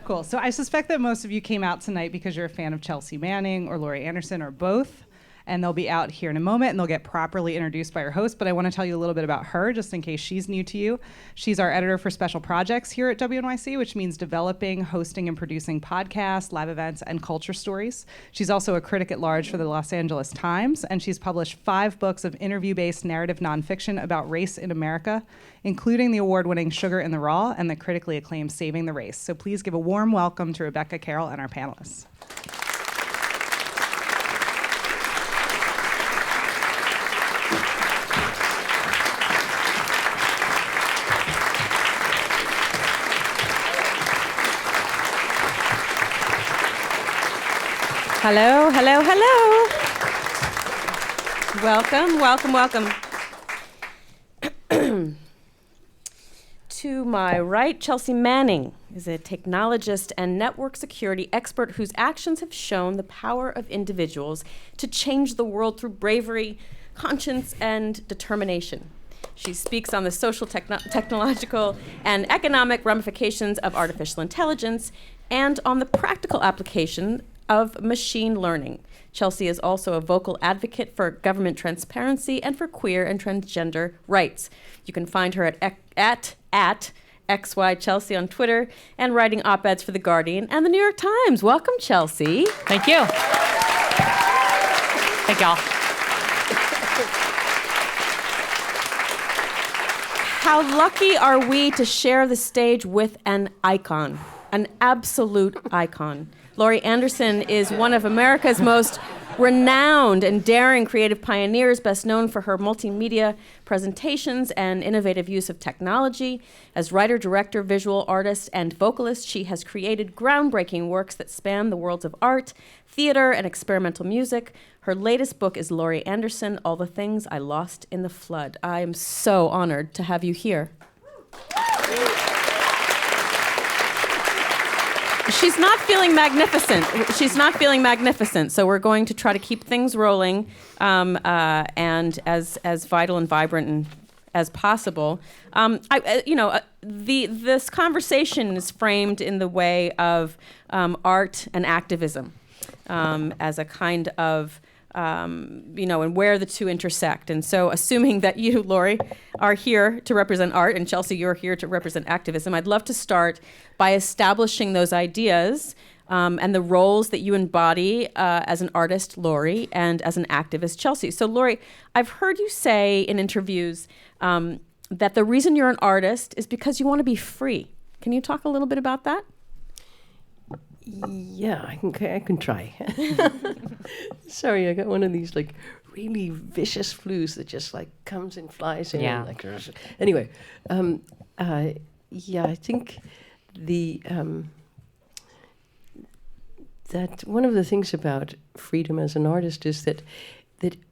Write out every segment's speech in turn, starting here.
Cool. So I suspect that most of you came out tonight because you're a fan of Chelsea Manning or Laurie Anderson or both. And they'll be out here in a moment and they'll get properly introduced by our host. But I want to tell you a little bit about her just in case she's new to you. She's our editor for special projects here at WNYC, which means developing, hosting, and producing podcasts, live events, and culture stories. She's also a critic at large for the Los Angeles Times, and she's published 5 books of interview-based narrative nonfiction about race in America, including the award-winning Sugar in the Raw and the critically acclaimed Saving the Race. So please give a warm welcome to Rebecca Carroll and our panelists. Hello, hello, hello. Welcome, welcome, welcome. To my right, Chelsea Manning is a technologist and network security expert whose actions have shown the power of individuals to change the world through bravery, conscience, and determination. She speaks on the social, technological, and economic ramifications of artificial intelligence and on the practical application of machine learning. Chelsea is also a vocal advocate for government transparency and for queer and transgender rights. You can find her at XYChelsea on Twitter and writing op-eds for The Guardian and The New York Times. Welcome, Chelsea. Thank you. Thank y'all. How lucky are we to share the stage with an icon, an absolute icon. Laurie Anderson is one of America's most renowned and daring creative pioneers, best known for her multimedia presentations and innovative use of technology. As writer, director, visual artist, and vocalist, she has created groundbreaking works that span the worlds of art, theater, and experimental music. Her latest book is Laurie Anderson, All the Things I Lost in the Flood. I am so honored to have you here. She's not feeling magnificent. So we're going to try to keep things rolling and as vital and vibrant as possible. This conversation is framed in the way of art and activism as a kind of and where the two intersect. And so assuming that you, Laurie, are here to represent art, and Chelsea, you're here to represent activism, I'd love to start by establishing those ideas and the roles that you embody as an artist, Laurie, and as an activist, Chelsea. So Laurie, I've heard you say in interviews that the reason you're an artist is because you want to be free. Can you talk a little bit about that? Yeah, I can try. Sorry, I got one of these like really vicious flus that just like comes and flies in. Yeah. Anyway, I think that one of the things about freedom as an artist is that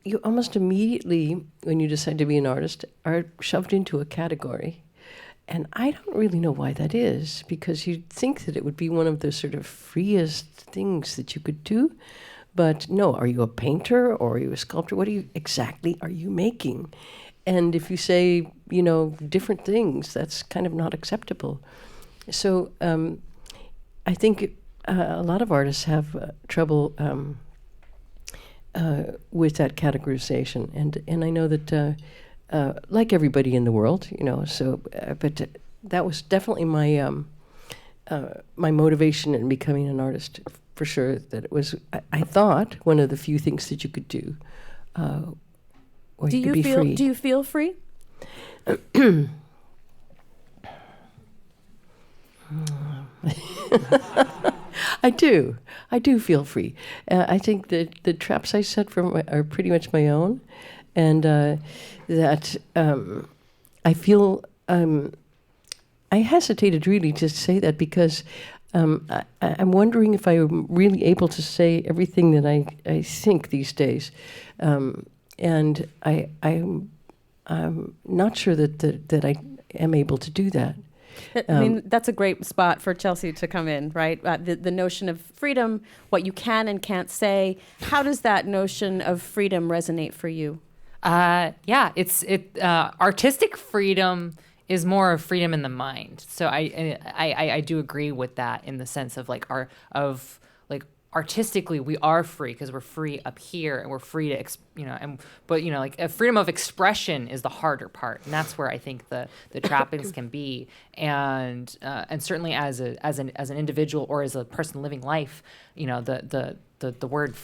you almost immediately, when you decide to be an artist, are shoved into a category. And I don't really know why that is, because you'd think that it would be one of the sort of freest things that you could do. But no, are you a painter or are you a sculptor? What exactly are you making? And if you say, different things, that's kind of not acceptable. So I think a lot of artists have trouble with that categorization. And I know that like everybody in the world, but that was definitely my my motivation in becoming an artist, for sure. That it was, I thought, one of the few things that you could do, where you could be free. Do you feel free? I do feel free. I think that the traps I set are pretty much my own. And that I feel, I hesitated really to say that because I'm wondering if I'm really able to say everything that I think these days. And I'm not sure that I am able to do that. I mean, that's a great spot for Chelsea to come in, right? The notion of freedom, what you can and can't say. How does that notion of freedom resonate for you? It's artistic freedom is more of freedom in the mind. So I do agree with that in the sense of like artistically we are free because we're free up here and we're free to but like a freedom of expression is the harder part, and that's where I think the trappings can be, and certainly as an individual or as a person living life, the word,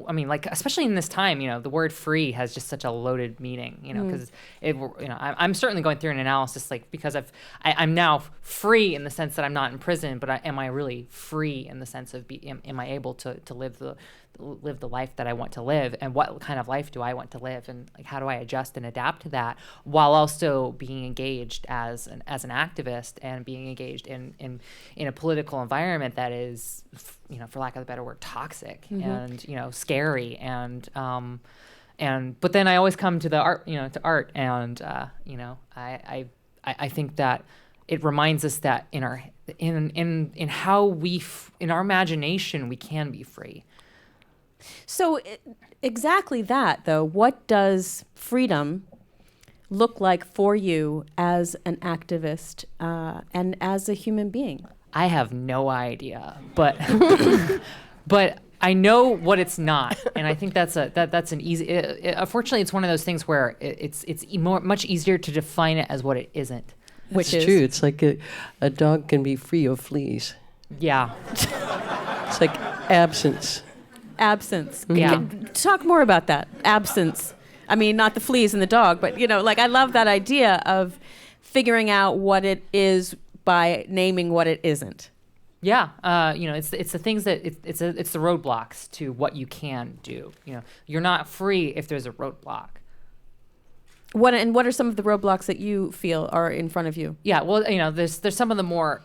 like especially in this time, the word free has just such a loaded meaning, because I'm certainly going through an analysis, like, because I'm now free in the sense that I'm not in prison, but am I really free in the sense of am I able to live the life that I want to live, and what kind of life do I want to live, and like how do I adjust and adapt to that while also being engaged as an activist and being engaged in a political environment that is, for lack of a better word, toxic and scary, and but then I always come to the art, to art, and I think that it reminds us that in our imagination we can be free. So exactly that, though. What does freedom look like for you as an activist and as a human being? I have no idea, but but I know what it's not, and I think that's an easy. Unfortunately, it's one of those things where it's much easier to define it as what it isn't. Which is true. It's like a dog can be free of fleas. Yeah, it's like absence. Absence. Yeah. Talk more about that. Absence. I mean, not the fleas in the dog, but I love that idea of figuring out what it is by naming what it isn't. Yeah, it's the things that it's the roadblocks to what you can do. You're not free if there's a roadblock. What are some of the roadblocks that you feel are in front of you? Yeah, well, there's some of the more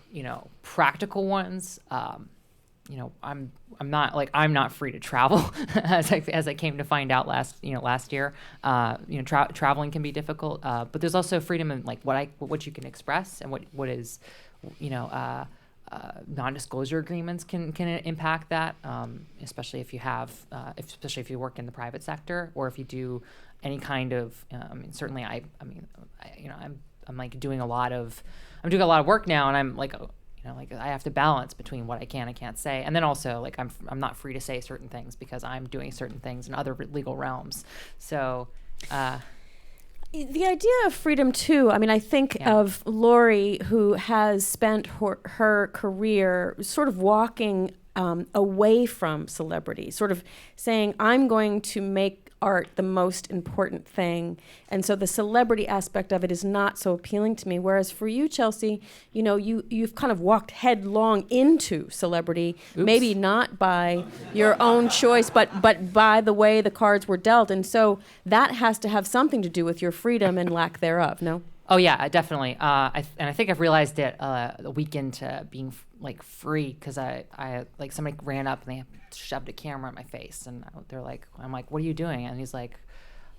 practical ones. I'm not free to travel as I came to find out last year. Traveling can be difficult, but there's also freedom in like what you can express, and what is non-disclosure agreements can impact that, especially if you work in the private sector, or if you do any kind of certainly I'm like doing a lot of work now, and I'm like I have to balance between what I can and can't say, and then also like I'm not free to say certain things because I'm doing certain things in other legal realms. So the idea of freedom too, I think of Laurie, who has spent her career sort of walking away from celebrity, sort of saying, I'm going to make art the most important thing, and so the celebrity aspect of it is not so appealing to me. Whereas for you, Chelsea, you've kind of walked headlong into celebrity. Oops. Maybe not by your own choice, but by the way the cards were dealt, and so that has to have something to do with your freedom and lack thereof. No? Oh yeah, definitely. I think I've realized it a week into being like free, because I like somebody ran up and they shoved a camera in my face, and I'm like, what are you doing? And he's like,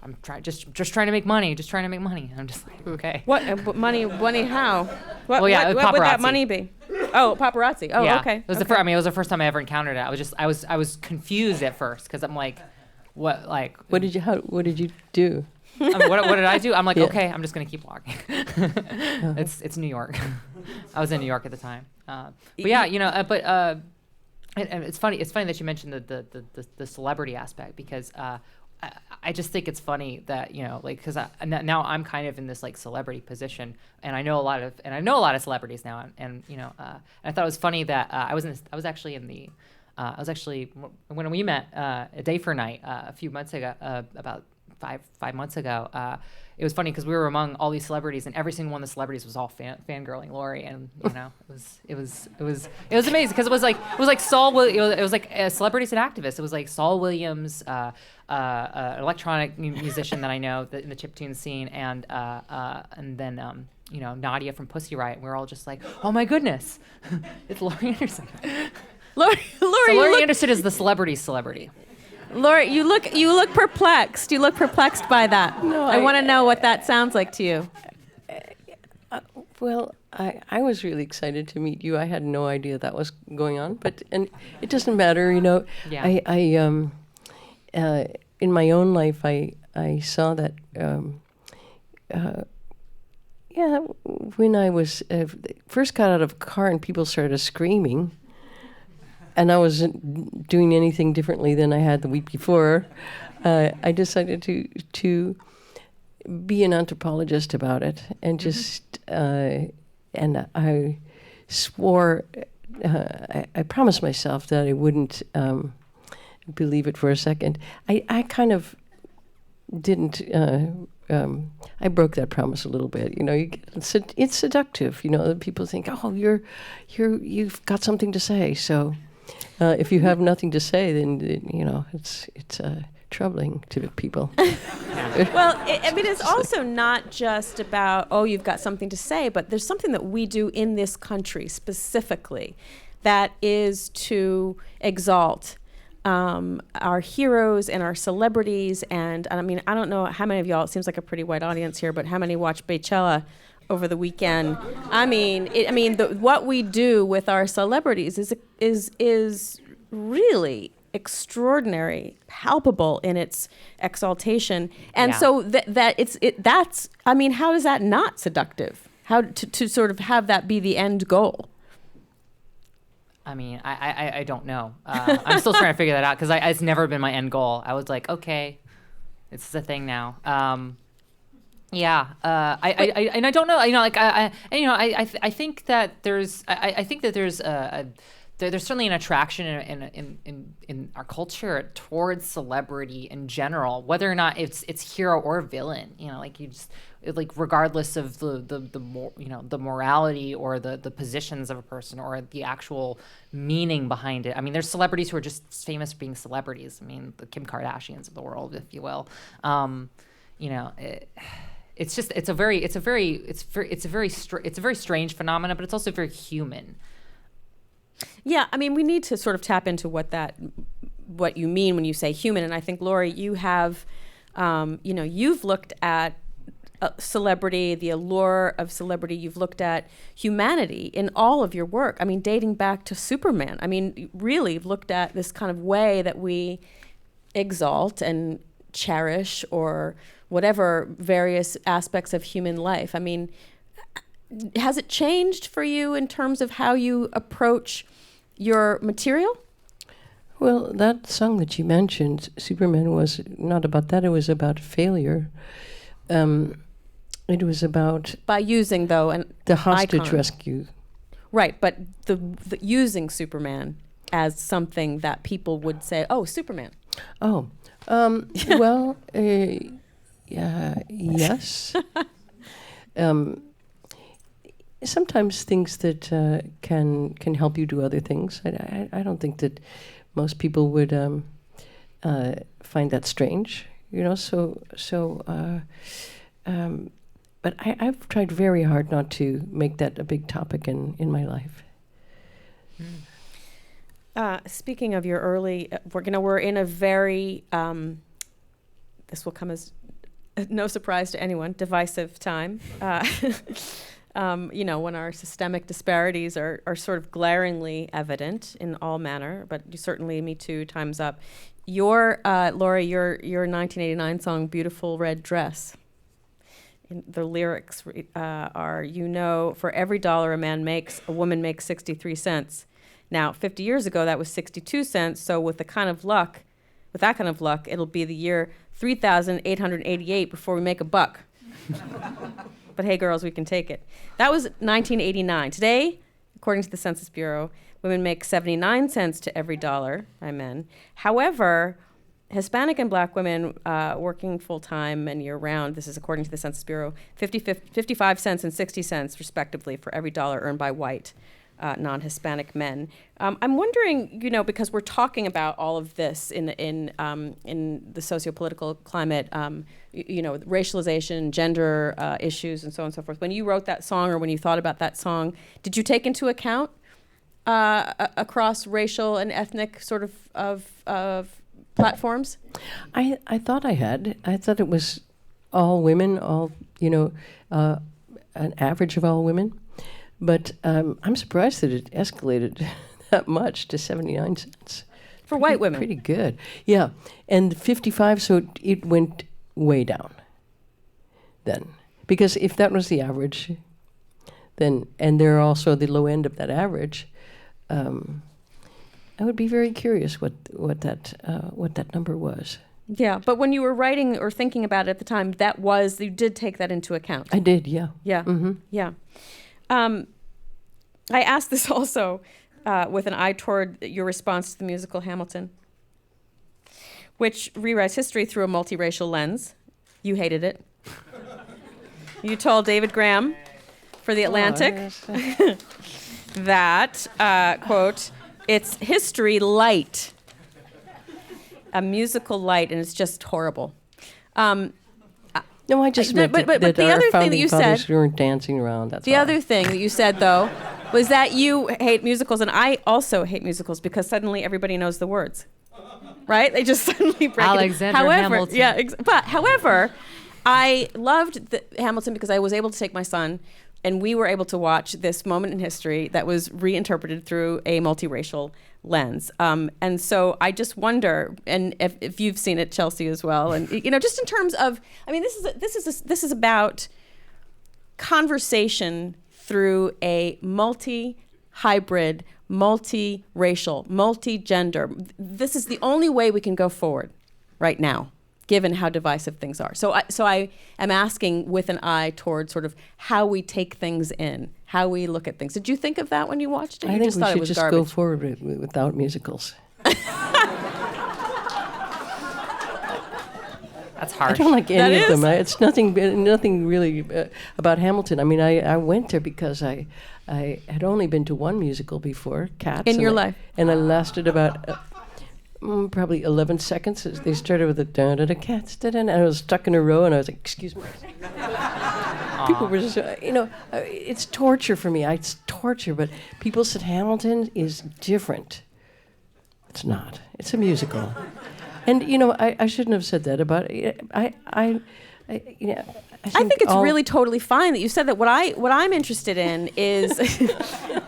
I'm just trying to make money, And I'm just like, okay. What money? How? What would that money be? Oh, paparazzi. Oh, yeah. Okay. It was it was the first time I ever encountered it. I was confused at first, because I'm like, what did you do? What did I do? I'm like, okay, I'm just gonna keep walking. It's New York. I was in New York at the time. But yeah, but it's funny. It's funny that you mentioned the celebrity aspect, because I just think it's funny that because now I'm kind of in this like celebrity position, and I know a lot of celebrities now, and I thought it was funny that I was actually when we met a day for night a few months ago, about 5 months ago, it was funny because we were among all these celebrities, and every single one of the celebrities was all fangirling Laurie, and it was amazing, because it was like Saul. It was like celebrities and activists. It was like Saul Williams, an electronic musician that I know in the chiptune scene, and then Nadia from Pussy Riot. And we were all just like, oh my goodness, it's Laurie Anderson. Laurie Anderson is the celebrity. Laurie, you look perplexed. You look perplexed by that. No, I want to know what that sounds like to you. Well, I was really excited to meet you. I had no idea that was going on, and it doesn't matter, Yeah. I in my own life, I saw that Yeah, when I was first got out of a car and people started screaming, and I wasn't doing anything differently than I had the week before, I decided to be an anthropologist about it, and just and I swore, I promised myself that I wouldn't believe it for a second. I kind of didn't. I broke that promise a little bit. You know, it's seductive. You know, people think, oh, you've got something to say. So if you have nothing to say, then you know it's troubling to people. Well, I mean, it's also not just about, oh, you've got something to say, but there's something that we do in this country specifically that is to exalt our heroes and our celebrities. And I mean, I don't know how many of y'all, it seems like a pretty wide audience here, but how many watched Beychella over the weekend? I mean, what we do with our celebrities is really extraordinary, palpable in its exaltation. And so that's, I mean, how is that not seductive? How to sort of have that be the end goal? I mean, I don't know. I'm still trying to figure that out because it's never been my end goal. I was like, okay, it's a thing now. I don't know. You know, like I think that there's there's certainly an attraction in our culture towards celebrity in general, whether or not it's hero or villain. You know, like you just like regardless of the morality or the positions of a person or the actual meaning behind it. I mean, there's celebrities who are just famous for being celebrities. I mean, the Kim Kardashians of the world, if you will. You know. It's a very strange phenomenon, but it's also very human. Yeah, I mean, we need to sort of tap into what you mean when you say human. And I think, Laurie, you have, you've looked at celebrity, the allure of celebrity. You've looked at humanity in all of your work. I mean, dating back to Superman. I mean, really, you've looked at this kind of way that we exalt and cherish or whatever various aspects of human life. I mean, has it changed for you in terms of how you approach your material? Well, that song that you mentioned, Superman, was not about that. It was about failure. It was about by using the hostage icon. Rescue. Right, but the using Superman as something that people would say, oh, Superman. Oh, well, yes. Sometimes things that can help you do other things. I don't think that most people would find that strange, you know. But I've tried very hard not to make that a big topic in my life. Speaking of your early, we're in a very this will come as no surprise to anyone, divisive time. When our systemic disparities are sort of glaringly evident in all manner, but certainly Me Too, Time's Up. Laurie, your 1989 song, Beautiful Red Dress, the lyrics are, for every dollar a man makes, a woman makes 63 cents. Now, 50 years ago, that was 62 cents, so with that kind of luck, it'll be the year 3,888 before we make a buck. But hey, girls, we can take it. That was 1989. Today, according to the Census Bureau, women make 79 cents to every dollar by men. However, Hispanic and Black women working full-time and year-round, this is according to the Census Bureau, 55 cents and 60 cents, respectively, for every dollar earned by white non-Hispanic men. I'm wondering, because we're talking about all of this in the socio-political climate, racialization, gender issues, and so on and so forth. When you wrote that song, or when you thought about that song, did you take into account across racial and ethnic sort of platforms? I thought I had. I thought it was all women, an average of all women. But I'm surprised that it escalated that much to 79 cents. For white women? Pretty good. Yeah. And 55, so it went way down then. Because if that was the average, then, and they're also the low end of that average, I would be very curious what that number was. Yeah, but when you were writing or thinking about it at the time, you did take that into account. I did, yeah. Yeah, yeah. I asked this also with an eye toward your response to the musical Hamilton, which rewrites history through a multiracial lens. You hated it. You told David Graham for The Atlantic that, quote, it's history light, a musical light, and it's just horrible. No, I just meant but that the our other thing that founding you fathers said, weren't dancing around. That's the all. other thing that you said, though, was that you hate musicals, and I also hate musicals because suddenly everybody knows the words, right? They just suddenly break Alexander it. Hamilton. Yeah, but however, I loved Hamilton because I was able to take my son, and we were able to watch this moment in history that was reinterpreted through a multiracial lens. And so I just wonder, and if you've seen it, Chelsea, as well, and just in terms of, I mean, this is about conversation through a multi-hybrid, multi-racial, multi-gender. This is the only way we can go forward right now, given how divisive things are. So I am asking with an eye toward sort of how we take things in, how we look at things. Did you think of that when you watched it? I You think just we thought it should was just garbage. go forward without musicals. That's I harsh. don't like any That of them. is? It's nothing really about Hamilton. I mean, I went there because I had only been to one musical before, Cats. In your life. And I lasted about probably 11 seconds. They started with a da-da-da, Cats, da-da, and I was stuck in a row, and I was like, excuse me. People were just, it's torture for me. It's torture, but people said Hamilton is different. It's not. It's a musical. And, I shouldn't have said that about it. I I think it's really totally fine that you said that. What I'm interested in is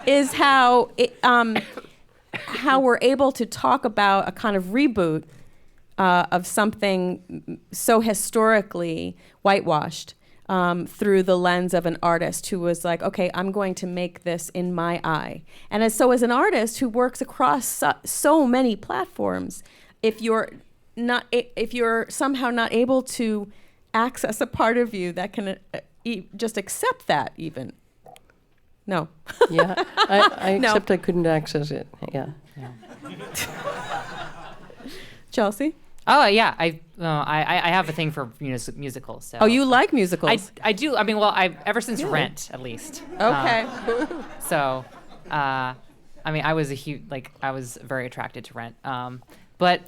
is how we're able to talk about a kind of reboot of something so historically whitewashed through the lens of an artist who was like, okay, I'm going to make this in my eye. And as an artist who works across so many platforms, if you're somehow not able to access a part of you that can just accept that, even. No. Yeah, I No. accept I couldn't access it. Yeah. Chelsea? Oh yeah, I have a thing for musicals. So. Oh, you like musicals? I do. I mean, well, ever since Rent, at least. Okay. So, I mean, I was very attracted to Rent. But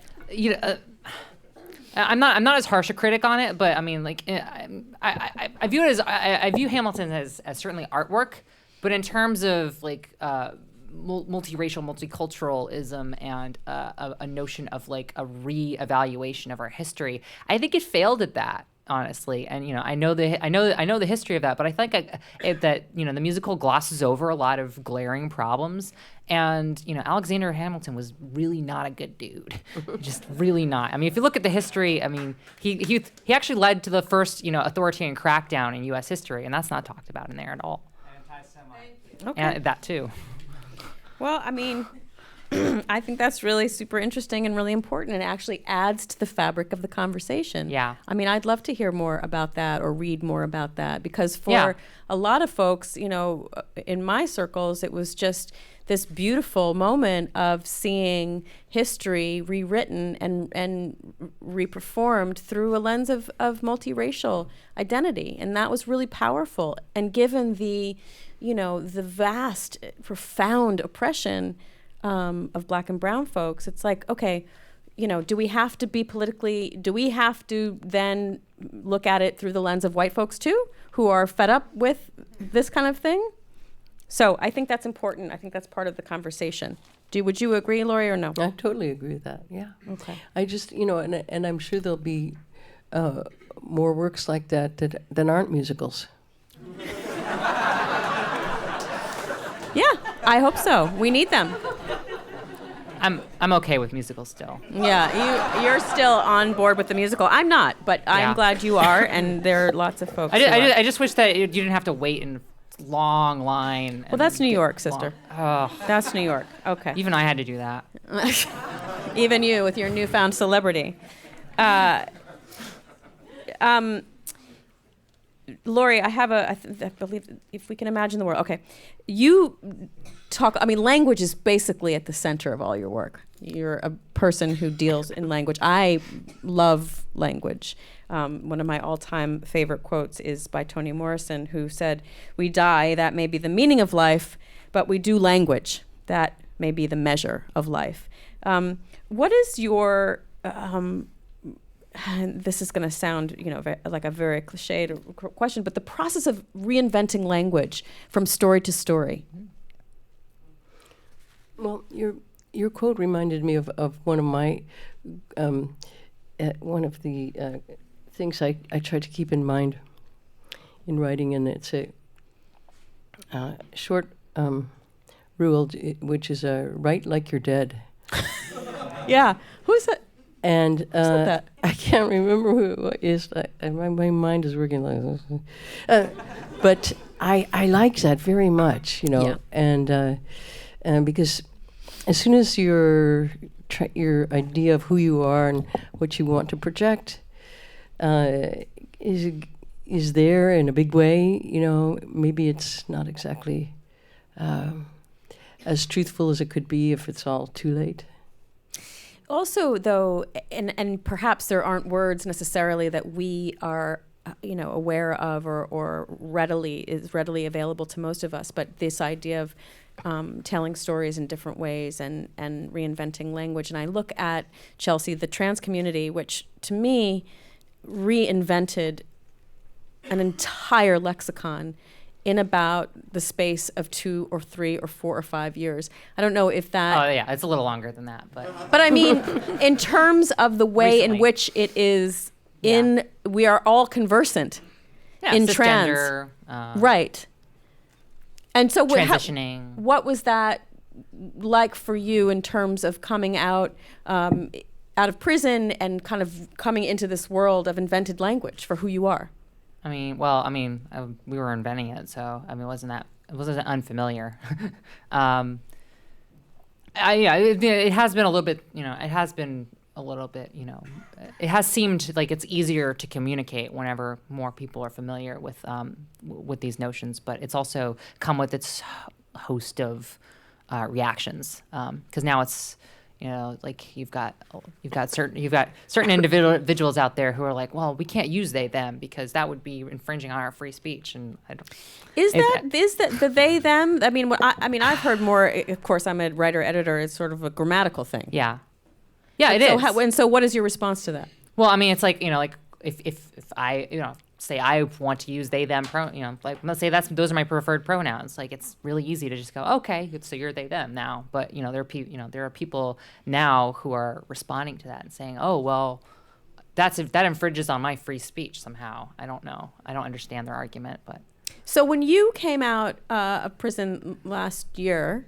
I'm not as harsh a critic on it. But I mean, like, I view it as I view Hamilton as certainly artwork. But in terms of like multiracial, multiculturalism, and a notion of like a reevaluation of our history, I think it failed at that, honestly. And I know the history of that, but I think that the musical glosses over a lot of glaring problems. And Alexander Hamilton was really not a good dude, just really not. I mean, if you look at the history, I mean, he actually led to the first authoritarian crackdown in U.S. history, and that's not talked about in there at all. Okay. And that too. Well, I mean, I think that's really super interesting and really important, and it actually adds to the fabric of the conversation. Yeah. I mean, I'd love to hear more about that or read more about that, because for Yeah. a lot of folks, in my circles, it was just this beautiful moment of seeing history rewritten and reperformed through a lens of multiracial identity. And that was really powerful. And given the vast, profound oppression of Black and brown folks, it's like, okay, do we have to then look at it through the lens of white folks too, who are fed up with this kind of thing? So I think that's important. I think that's part of the conversation. Would you agree, Laurie, or no? I totally agree with that. Yeah. Okay. I just, and I'm sure there'll be more works like that than aren't musicals. Yeah, I hope so. We need them. I'm okay with musicals still. Yeah, you're still on board with the musical. I'm not, but I'm Yeah. glad you are, and there are lots of folks. I just wish that you didn't have to wait in a long line. Well, that's New York, sister. Oh, That's New York. Okay. even I had to do that. Even you with your newfound celebrity. Laurie, I believe, if we can imagine the world. Okay. You talk, language is basically at the center of all your work. You're a person who deals in language. I love language. One of my all-time favorite quotes is by Toni Morrison, who said, "We die, that may be the meaning of life, but we do language. That may be the measure of life." What is your... and this is going to sound, like a very cliched question, but the process of reinventing language from story to story. Well, your quote reminded me of one of my one of the things I try to keep in mind in writing, and it's a short rule, which is write like you're dead. Yeah, who's that? And said that? I can't remember who it is. My mind is working like this. But I like that very much, Yeah. And because as soon as your idea of who you are and what you want to project is there in a big way, maybe it's not exactly as truthful as it could be if it's all too late. Also, though, and perhaps there aren't words necessarily that we are, aware of or readily available to most of us. But this idea of telling stories in different ways and reinventing language. And I look at Chelsea, the trans community, which to me reinvented an entire lexicon in about the space of 2 or 3 or 4 or 5 years. I don't know if that... Oh yeah, it's a little longer than that, but But I mean, in terms of the way Recently. in which it is Yeah. we are all conversant yeah, in cisgender, right. And so transitioning. what was that like for you in terms of coming out of prison and kind of coming into this world of invented language for who you are? We were inventing it, so it wasn't unfamiliar. It has been a little bit, it has seemed like it's easier to communicate whenever more people are familiar with these notions, but it's also come with its host of reactions, because now it's, like you've got certain individuals out there who are like, well, we can't use they them because that would be infringing on our free speech, and I don't. Is that the they them? I mean, I've heard more. Of course, I'm a writer editor. It's sort of a grammatical thing. Yeah, it is. So what is your response to that? Well, I mean, it's like, like if I, say I want to use they them let's say those are my preferred pronouns. Like, it's really easy to just go, okay, so you're they them now. But there are people now who are responding to that and saying, oh, well, that infringes on my free speech somehow. I don't know. I don't understand their argument, but. So when you came out of prison last year,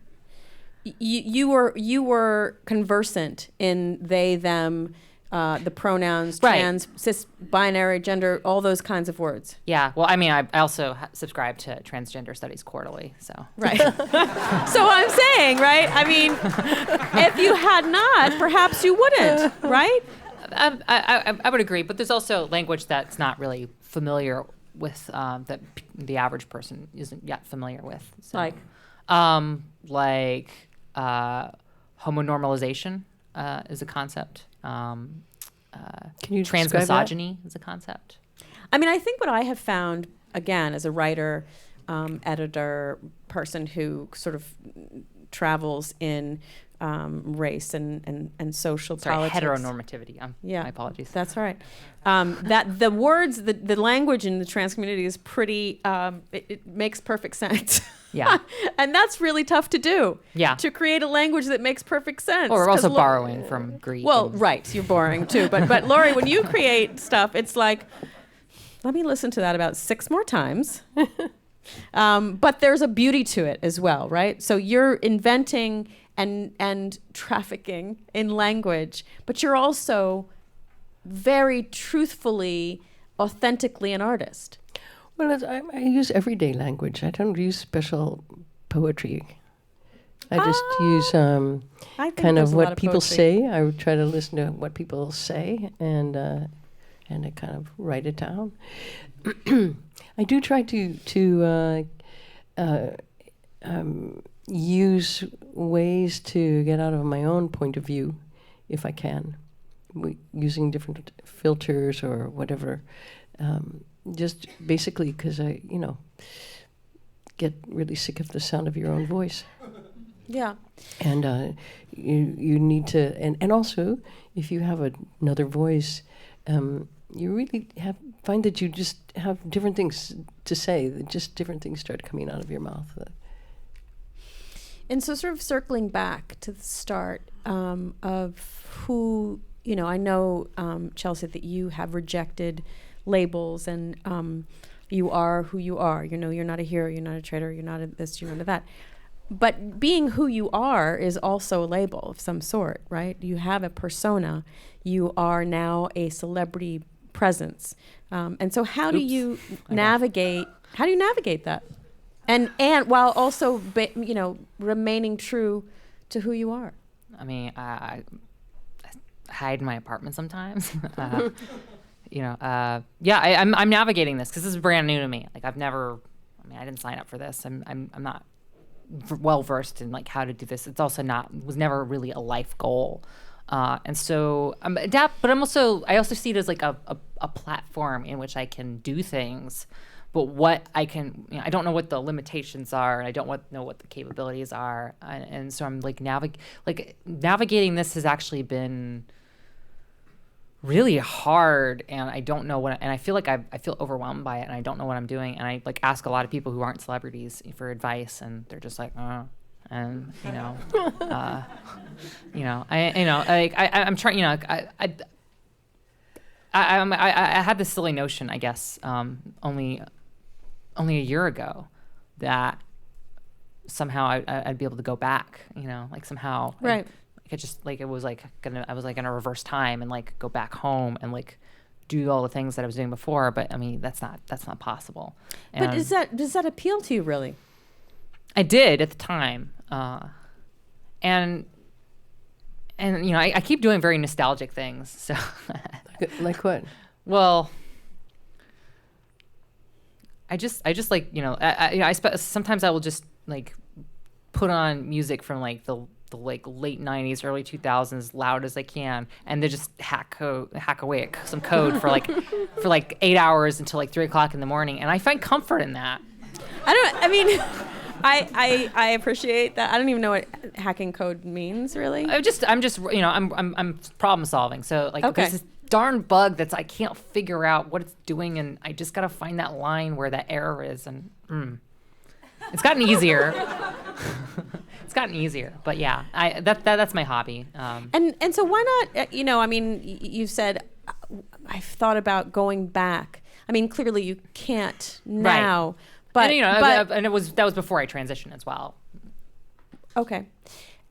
you were conversant in they them. The pronouns, right. trans, cis, binary, gender, all those kinds of words. Yeah. Well, I mean, I also subscribe to Transgender Studies Quarterly, so. Right. So I'm saying, right? I mean, if you had not, perhaps you wouldn't, right? I would agree, but there's also language that's not really familiar with, that the average person isn't yet familiar with. So. Like? Homonormalization is a concept. Can you Transmisogyny is a concept. I mean, I think what I have found, again, as a writer, editor, person who sort of travels in race and social politics. Heteronormativity. My apologies. That's right. That the words, the language in the trans community is pretty, it makes perfect sense. Yeah. And that's really tough to do. Yeah. To create a language that makes perfect sense. Or we're also borrowing from Greek. Well, right. You're borrowing too. But Laurie, when you create stuff, it's like, let me listen to that about 6 more times. But there's a beauty to it as well, right? So you're inventing and trafficking in language, but you're also very truthfully, authentically an artist. Well, I use everyday language. I don't use special poetry. I just use I think kind there's of a lot what of people poetry. say. I would try to listen to what people say and I kind of write it down. I do try to use ways to get out of my own point of view, if I can, using different filters or whatever. Just basically because I, get really sick of the sound of your own voice. Yeah. And you need to, and also, if you have another voice, you really find that you just have different things to say, that just different things start coming out of your mouth. And so sort of circling back to the start of who, I know, Chelsea, that you have rejected labels and you are who you are. You're not a hero, you're not a traitor, you're not a this, you're not a that. But being who you are is also a label of some sort, right? You have a persona. You are now a celebrity presence. And so how do you navigate that? And while also, remaining true to who you are. I mean, I hide in my apartment sometimes. I'm navigating this because this is brand new to me. Like I didn't sign up for this. I'm not well versed in like how to do this. It's also was never really a life goal. And so I'm but I also see it as like a platform in which I can do things, but what I can, I don't know what the limitations are, and I don't know what the capabilities are. And so I'm like navigating this has actually been really hard, and I don't know and I feel like I feel overwhelmed by it, and I don't know what I'm doing, and I like ask a lot of people who aren't celebrities for advice, and they're just like, and I'm trying, I had this silly notion, I guess, only a year ago, that somehow I'd be able to go back, like somehow, right. I was gonna reverse time and like go back home and like do all the things that I was doing before, but I mean that's not possible. But does that appeal to you really? I did at the time, and I keep doing very nostalgic things. So Like what? Well, I just like sometimes I will just like put on music from like the like late 90s, early 2000s, loud as I can, and they just hack away at some code for like 8 hours until like 3 o'clock in the morning, and I find comfort in that. I appreciate that. I don't even know what hacking code means, really. I'm problem solving. So like Okay. there's this darn bug I can't figure out what it's doing, and I just gotta find that line where that error is, and it's gotten easier. It's gotten easier, but yeah, that's my hobby. And so why not? You said I've thought about going back. I mean, clearly you can't now, right. but and that was before I transitioned as well. Okay,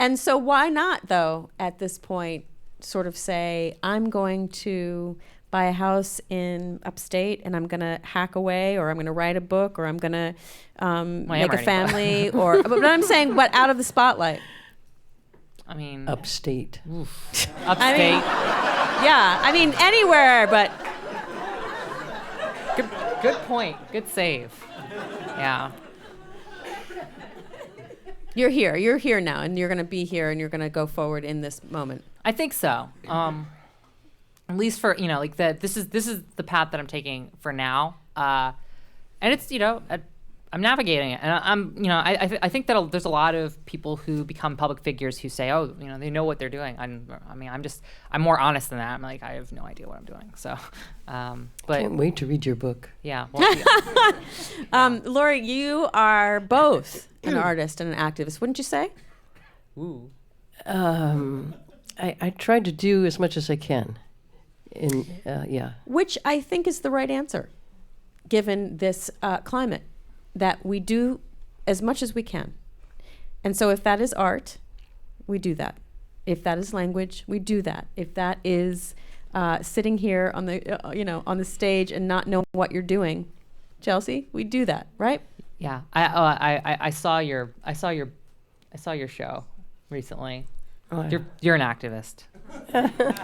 and so why not though? At this point, sort of say I'm going to buy a house in upstate, and I'm going to hack away, or I'm going to write a book, or I'm going to make a family, but I'm saying, but out of the spotlight. I mean, Upstate. Upstate. Anywhere, but. Good point. Good save. Yeah. You're here now, and you're going to be here, and you're going to go forward in this moment. I think so. At least for this is the path that I'm taking for now, and it's I'm navigating it, and I think that there's a lot of people who become public figures who say, they know what they're doing. I'm more honest than that. I'm like, I have no idea what I'm doing. So, but Can't wait to read your book. yeah. Well, Laurie, you are both an artist and an activist, wouldn't you say? Ooh. I try to do as much as I can. Which I think is the right answer, given this climate. that we do as much as we can. And so if that is art, we do that. If that is language, we do that. If that is sitting here on the on the stage and not knowing what you're doing, Chelsea, we do that, right? Yeah, I saw your show recently. Oh, You're an activist.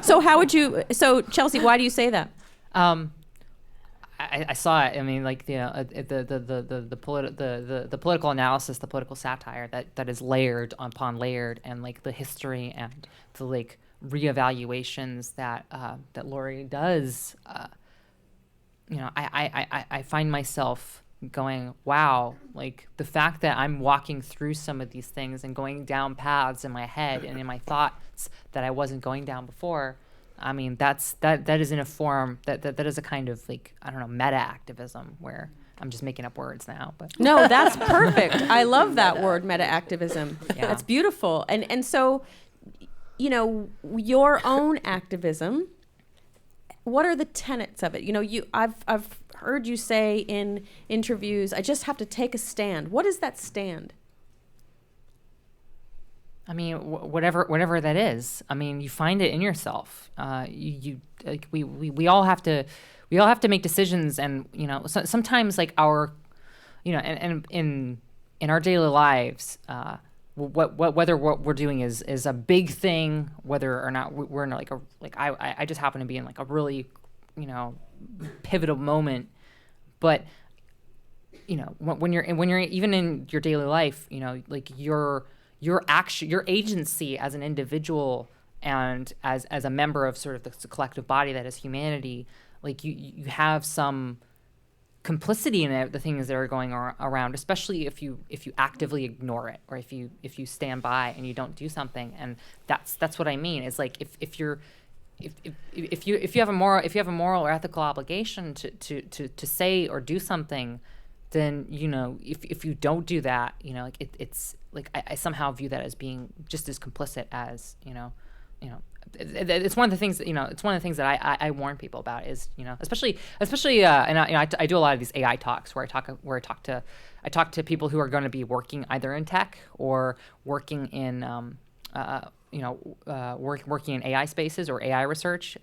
So how would you? So Chelsea, why do you say that? I saw it. I mean, like the political analysis, the political satire that is layered upon layered, and like the history and the like reevaluations that Laurie does. I find myself going, wow, like the fact that I'm walking through some of these things and going down paths in my head and in my thoughts that I wasn't going down before. I mean, that is in a form that is a kind of like, I don't know, meta activism where I'm just making up words now, but No, that's perfect. I love that word, meta activism. Yeah. That's beautiful. And so, your own activism, what are the tenets of it? I've heard you say in interviews, I just have to take a stand. What is that stand? I mean, whatever that is. I mean, you find it in yourself. We all have to make decisions, and sometimes like our, and in our daily lives, whether what we're doing is a big thing, whether or not we're in I just happen to be in like a really pivotal moment, but when you're even in your daily life, like your action, your agency as an individual and as a member of sort of the collective body that is humanity, like you have some complicity in it, the things that are going around, especially if you actively ignore it, or if you stand by and you don't do something. And that's what I mean. It's like if you have a moral or ethical obligation to say or do something, then if you don't do that, it's like I somehow view that as being just as complicit as it's one of the things that it's one of the things that I warn people about is especially and I do a lot of these AI talks where I talk to people who are going to be working either in tech or working in working in AI spaces or AI research.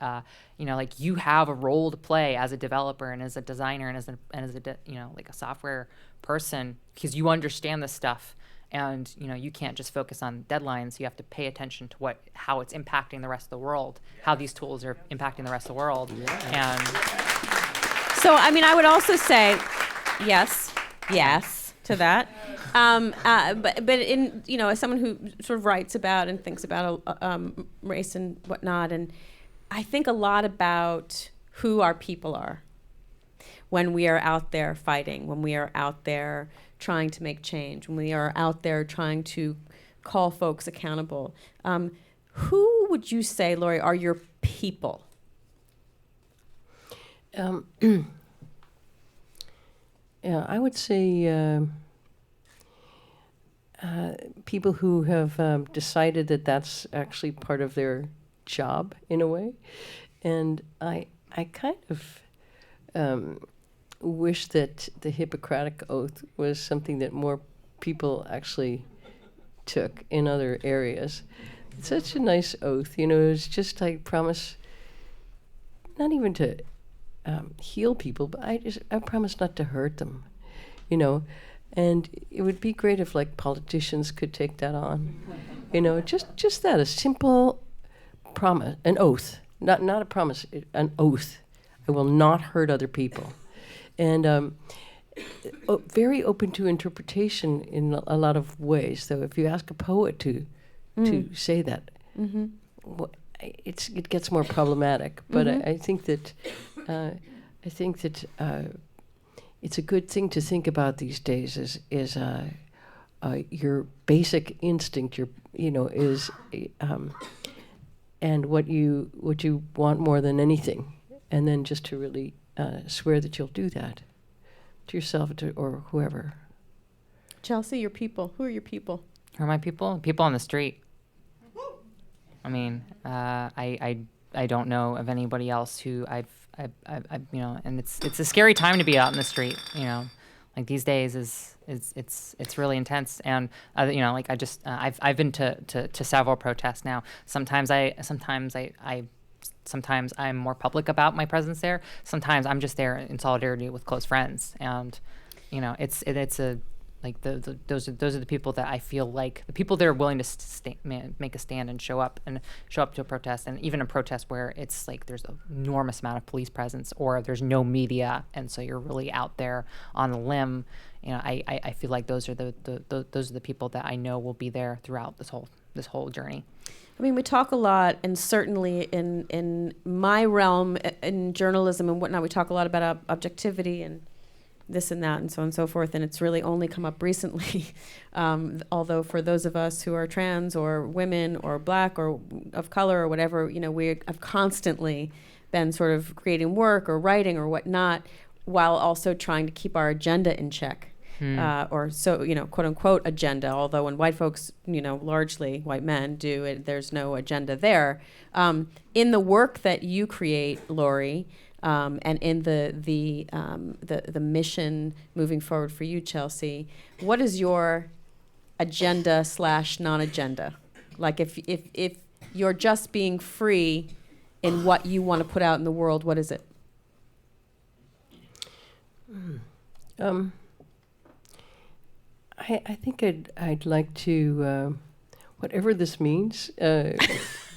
Like you have a role to play as a developer and as a designer and as a like a software person, because you understand this stuff. And you can't just focus on deadlines. You have to pay attention to how it's impacting the rest of the world, how these tools are impacting the rest of the world. Yeah. And so, I mean, I would also say yes to that. But in as someone who sort of writes about and thinks about race and whatnot, and I think a lot about who our people are when we are out there fighting, when we are out there trying to make change, when we are out there trying to call folks accountable. Who would you say, Laurie, are your people? Yeah, I would say people who have decided that that's actually part of their job in a way. And I kind of wish that the Hippocratic Oath was something that more people actually took in other areas. It's such a nice oath, it's just I promise not even to heal people, but I promise not to hurt them, and it would be great if like politicians could take that on, just that, a simple promise, an oath, not a promise, an oath. I will not hurt other people. And very open to interpretation in a lot of ways. So if you ask a poet to say that, it gets more problematic. But I think that it's a good thing to think about these days. Is your basic instinct, is and what you want more than anything, and then just to really swear that you'll do that to yourself or whoever. Chelsea, your people. Who are your people? Who are my people? People on the street. I mean, I don't know of anybody else who I've and it's a scary time to be out in the street. Like these days it's really intense. And you know, like I've been to several protests now. Sometimes I'm more public about my presence there. Sometimes I'm just there in solidarity with close friends. And you know, it's a like those are the people that I feel like the people that are willing to make a stand and show up to a protest, and even a protest where it's like there's an enormous amount of police presence or there's no media, and so you're really out there on a limb. You know, I feel like those are the people that I know will be there throughout this whole journey. I mean, we talk a lot, and certainly in my realm, in journalism and whatnot, we talk a lot about objectivity and this and that and so on and so forth, and it's really only come up recently. Although for those of us who are trans or women or black or of color or whatever, you know, we have constantly been sort of creating work or writing or whatnot, while also trying to keep our agenda in check. Or so, you know, quote unquote agenda, although when white folks, you know, largely white men do it, there's no agenda there. In the work that you create, Laurie, and in the mission moving forward for you, Chelsea, what is your agenda / non-agenda? Like if you're just being free in what you want to put out in the world, what is it? I think I'd like to, whatever this means,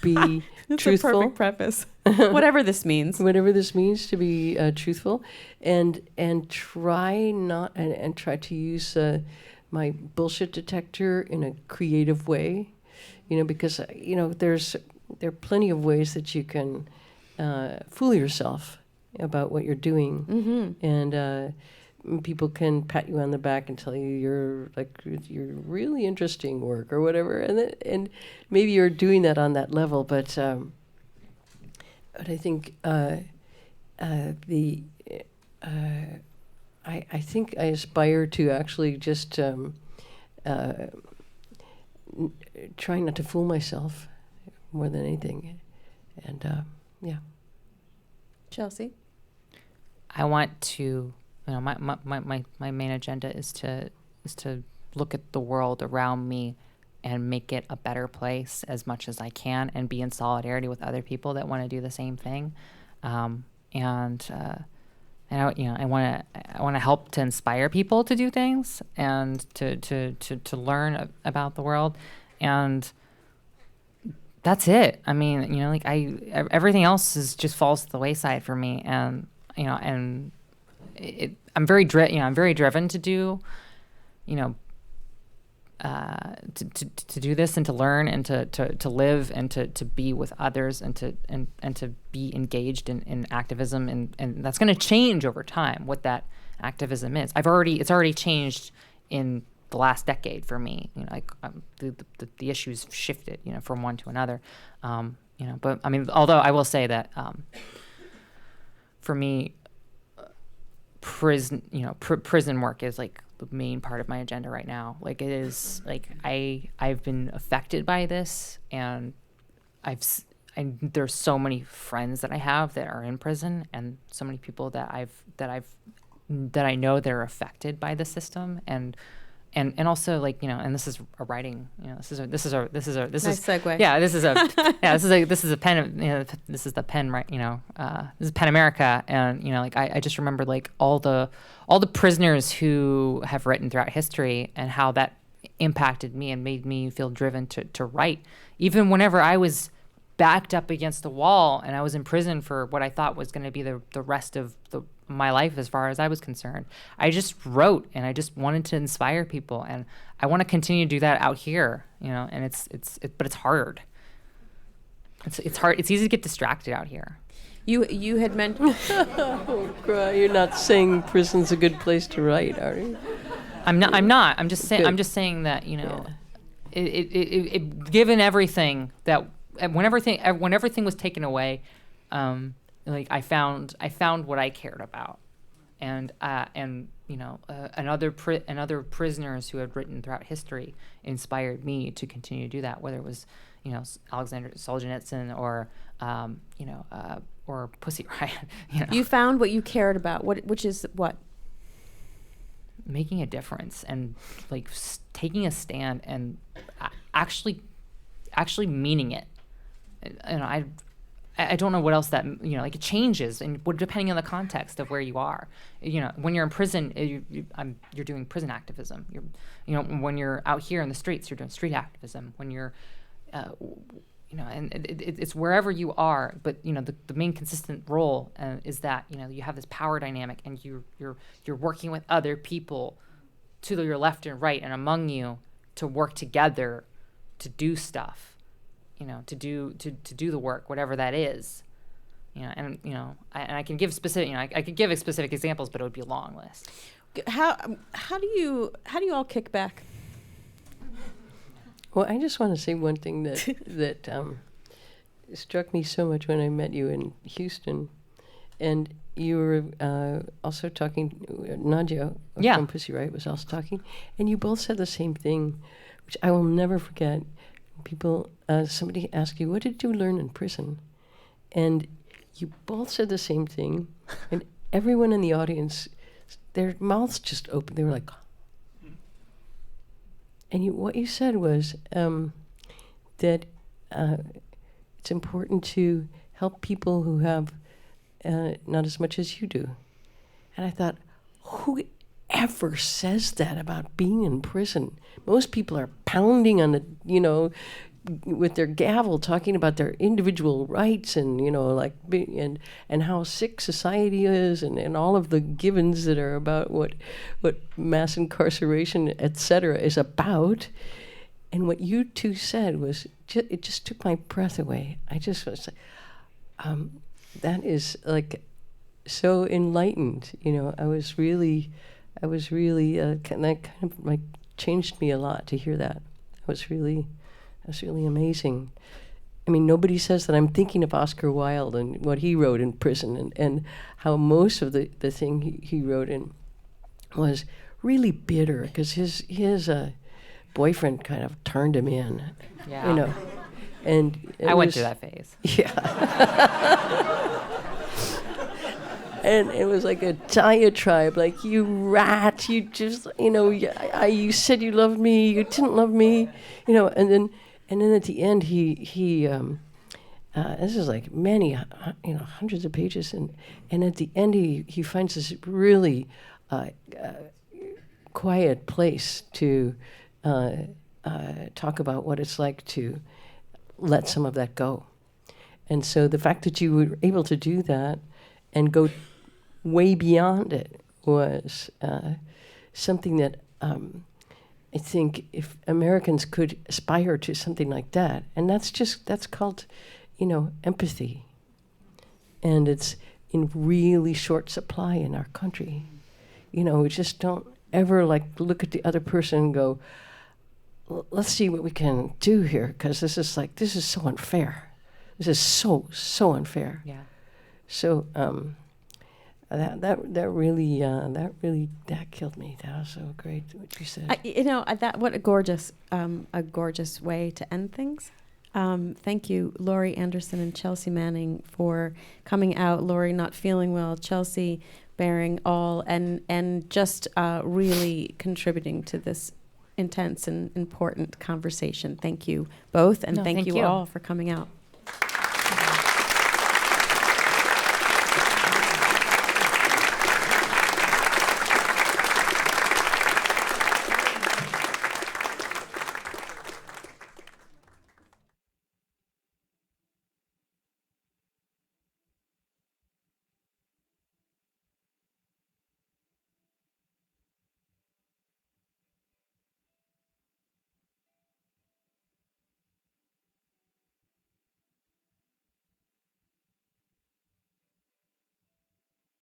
be That's truthful. a perfect preface. Whatever this means. Whatever this means, to be truthful, and try to use my bullshit detector in a creative way, you know, because you know there are plenty of ways that you can fool yourself about what you're doing, and people can pat you on the back and tell you you're really interesting work or whatever, and maybe you're doing that on that level, but I think I think I aspire to actually just try not to fool myself more than anything, and yeah. Chelsea? I want to, you know, my main agenda is to look at the world around me and make it a better place as much as I can, and be in solidarity with other people that want to do the same thing. And I want to help to inspire people to do things and to learn about the world, and that's it. I mean, you know, like everything else just falls to the wayside for me, and you know, and I'm very driven to do, you know, to do this and to learn and to live and to be with others and to be engaged in activism, and that's going to change over time what that activism is. It's already changed in the last decade for me. You know, like the issues shifted, you know, from one to another. You know, but I mean, although I will say that for me, prison work is like the main part of my agenda right now. Like it is, like I've been affected by this, and there's so many friends that I have that are in prison, and so many people that I know that are affected by the system, and also, like, you know, and this is a writing, you know, this is nice segue. Yeah, this is a pen, you know, this is the pen, right, you know, this is Pen America, and you know, like I just remember like all the prisoners who have written throughout history, and how that impacted me and made me feel driven to write, even whenever I was backed up against the wall and I was in prison for what I thought was going to be the rest of my life as far as I was concerned. I just wrote, and I just wanted to inspire people, and I want to continue to do that out here, you know, and but it's hard. It's hard. It's easy to get distracted out here. You had mentioned Oh, God, you're not saying prison's a good place to write, are you? I'm not. I'm just saying. Good. I'm just saying that, you know, it given everything that when everything was taken away, like I found what I cared about, and you know, and other prisoners who had written throughout history inspired me to continue to do that. Whether it was, you know, Alexander Solzhenitsyn or you know, or Pussy Riot. You know. you found what you cared about, which is what? making a difference and like taking a stand and actually meaning it. And I don't know what else that, like it changes and depending on the context of where you are. When you're in prison, you're doing prison activism. When you're out here in the streets, you're doing street activism. When you're, and it's wherever you are. But the main consistent role is that you have this power dynamic, and you're working with other people to your left and right and among you to work together to do stuff. To do the work, whatever that is, and I can give specific, I could give specific examples, but it would be a long list. How do you all kick back? Well, I just want to say one thing that struck me so much when I met you in Houston, and you were also talking. Nadia from Pussy Riot was also talking, and you both said the same thing, which I will never forget. People, somebody asked you, what did you learn in prison? And you both said the same thing. And everyone in the audience, their mouths just opened. They were like, and what you said was that it's important to help people who have not as much as you do. And I thought, who ever says that about being in prison? Most people are pounding on the, with their gavel, talking about their individual rights and, and how sick society is and all of the givens that are about what mass incarceration, et cetera, is about. And what you two said was, it just took my breath away. I just was like, that is like so enlightened. I was really that kind of like changed me a lot to hear that. That's really amazing. I mean, nobody says that. I'm thinking of Oscar Wilde and what he wrote in prison, and how most of the thing he wrote in was really bitter because his boyfriend kind of turned him in. Yeah. And I went through that phase. Yeah. And it was like a diatribe, like, you rat, you just, you said you loved me, you didn't love me, and then at the end he this is like many, hundreds of pages, and at the end he finds this really quiet place to talk about what it's like to let some of that go. And so the fact that you were able to do that and go way beyond it was something that I think if Americans could aspire to something like that, and that's called, empathy. And it's in really short supply in our country. We just don't ever look at the other person and go, let's see what we can do here, because this is so unfair. This is so unfair. Yeah. So that really killed me. That was so great what you said. What a gorgeous way to end things. Thank you, Laurie Anderson and Chelsea Manning, for coming out. Laurie not feeling well, Chelsea bearing all, and just really contributing to this intense and important conversation. Thank you both, and thank you all for coming out.